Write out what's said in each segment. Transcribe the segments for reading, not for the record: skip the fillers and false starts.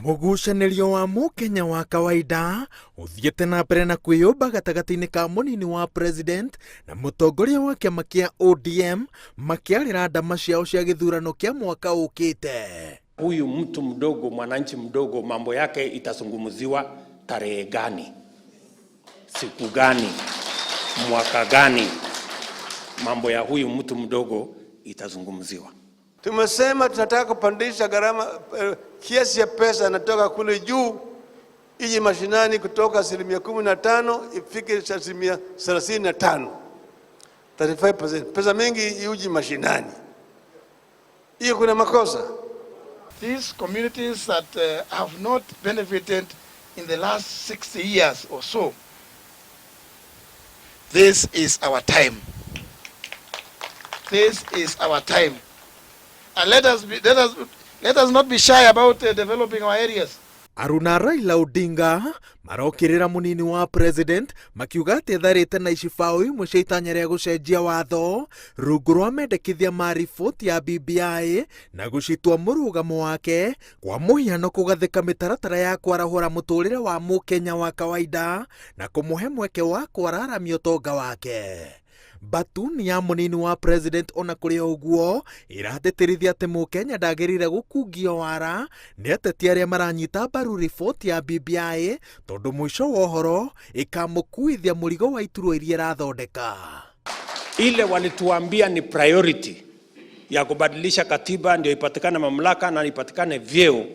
Mũgucanĩrio wa Mũkenya wa kawaida ũthiĩte na mbere na kwĩyũmba gatagatĩ-inĩ ka mũnini wa president na mũtongoria wa kĩama kĩa ODM makĩarĩra ndama ciao cia gĩthurano kĩa mwaka ũkĩte. Huyu mtu mdogo, mwananchi mdogo, mambo yake itazungumziwa tarehe gani, siku gani, mwaka gani? Mambo ya huyu mtu mdogo itazungumziwa. Tumesema tunataka kupandisha gharama, kiasi ya pesa natoka kule juu ije mashinani kutoka 15% ifike 35%. 35%. Pesa mingi iuje mashinani. Hiyo kuna makosa. These communities that have not benefited in the last 60 years or so, this is our time. This is our time. And let us not be shy about developing our areas. Aruna Raila Odinga marokĩrĩra mũnini wa president makiuga atĩ etharĩte na icibao imwe cia itanya rĩa gũcenjia watho rungu rwa mendekithia ma riboti ya BBI na gũcitua mũrũgamo wake kwa mũhiano kũgathĩka mĩtaratara ya kwarahũra mũtũrĩre wa Mũkenya wa kawaida na kũmũhe mweke wa kwararamia ũtonga wake. Batuni ya mũnini wa president ona kũrĩ ũguo ĩratĩtĩrithia atĩ Mũkenya ndagĩrĩire gũkungio wara nĩ ateti arĩa maranyita mbaru riboti ya BBI tondũ mũico wa ũhoro ĩkamũkuithia mũrigo wa iturwa iria ĩrathondeka. Ile walituambia ni priority ya kubadilisha katiba ndio ipatikane mamlaka na ipatikane vyeo,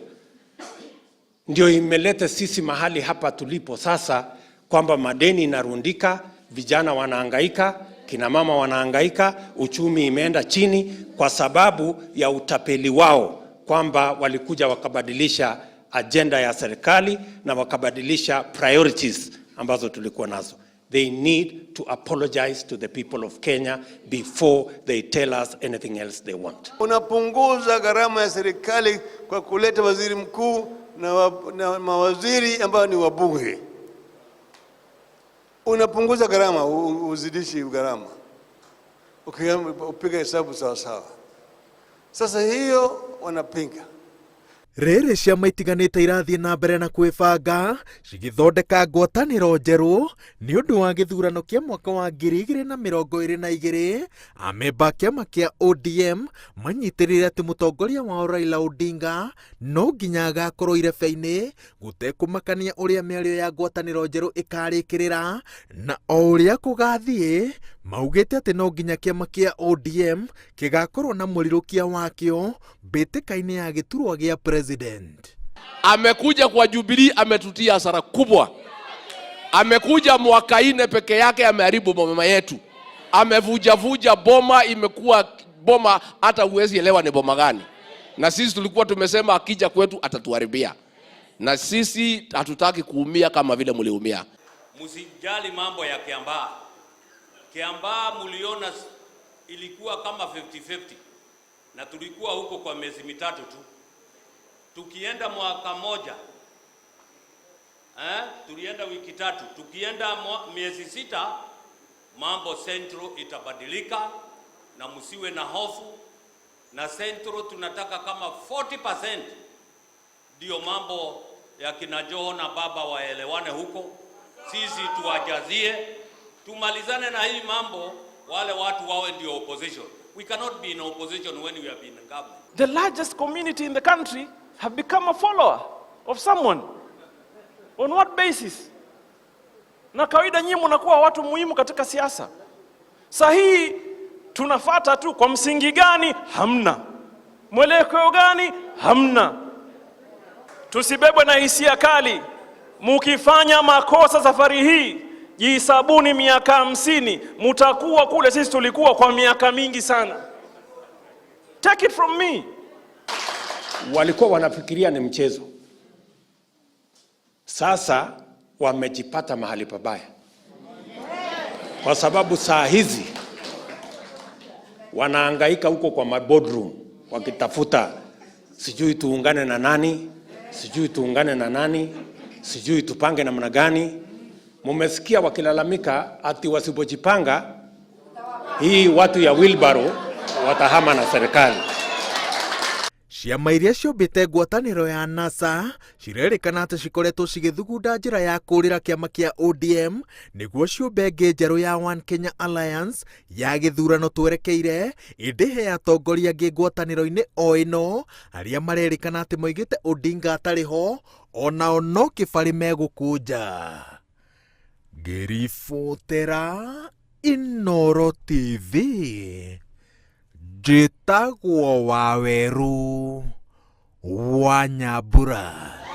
ndio imeleta sisi mahali hapa tulipo sasa, kwamba madeni inarundika, vijana wanahangaika, kina mama wanahangaika, uchumi imeenda chini kwa sababu ya utapeli wao, kwamba walikuja wakabadilisha agenda ya serikali na wakabadilisha priorities ambazo tulikuwa nazo. They need to apologize to the people of Kenya before they tell us anything else they want. Unapunguza gharama ya serikali kwa kuleta waziri mkuu na mawaziri ambao ni wabunge. Unapunguza gharama, uzidishi gharama. Upiga hesabu sawa sawa. Sasa hiyo wanapinga. Rĩrĩ ciama itiganĩte irathiĩ na mbere na kwĩbanga cigĩthondeka ngwatanĩro njerũ nĩ ũndũ wa gĩthurano kĩa mwaka wa 2022. Amemba kĩama kĩa ODM manyitĩrĩire atĩ mũtongoria wao Raila Odinga no nginya agakorwo irebe-inĩ gũtekũmakania ũrĩa mĩario ya ngwatanĩro njerũ ĩkarĩkĩrĩra, na o ũrĩa kũgathiĩ maugĩte atĩ no nginya kĩama kĩa ODM kĩgakorwo na mũrirũkia wakĩo mbĩtĩka-inĩ ya gĩturwa gĩa president. Amekuja kwa Jubilee, ametutia hasara kubwa. Amekuja mwaka 4 peke yake, ameharibu mama yetu. Amevuja boma, imekuwa boma hata huwezi elewa ni boma gani. Na sisi tulikuwa tumesema akija kwetu atatuharibia. Na sisi hatutaki kuumia kama vile mliumia. Msijali mambo ya Kiambaa. Kiambaa muliona ilikuwa kama 50-50. Na tulikuwa huko kwa miezi mitatu tu. Tukienda mwaka moja, tulienda wiki 3, tukienda miezi 6, mambo Central itabadilika na msiwe na hofu. Na Central tunataka kama 40% ndio mambo ya kina Joho na baba waelewane huko. Sisi tuwajazie, tumalizane na hii mambo, wale watu wawe ndio opposition. We cannot be in opposition when we have been in government. The largest community in the country have become a follower of someone. On what basis? Na kawaida nyinyi mnakuwa watu muhimu katika siasa. Sahihi tunafuata tu kwa msingi gani? Hamna. Mwelekeo gani? Hamna. Tusibebwe na hisia kali. Mukifanya makosa safari hii, jisabuni miaka 50, mutakuwa kule sisi tulikuwa kwa miaka mingi sana. Take it from me. Walikuwa wanafikiria ni mchezo. Sasa wamejipata mahali pabaya. Kwa sababu saa hizi wanahangaika huko kwa boardroom wakitafuta sijui tuungane na nani, sijui tuungane na nani, sijui tupange namna gani. Mumesikia wakilalamika ati wasipojipanga hii watu ya wheelbarrow watahama na serikali. ciama iria ciũmbĩte ngwatanĩro ya NASA cirerĩkana atĩ cikoretwo cigĩthugunda njĩra ya kũũrĩra kĩama kĩa ODM nĩguo ciũmbe ĩngĩ njerũ ya One Kenya Alliance ya gĩthurano twerekeire, ĩndĩ he atongoria angĩ ngwatanĩro-inĩ o ĩno arĩa marerĩkana atĩ moigĩte Odinga atarĩ ho, onao no kĩbarĩ megũkũnja. Ngĩribotera Inooro TV, njĩtagwo Waweru wa Nyambura.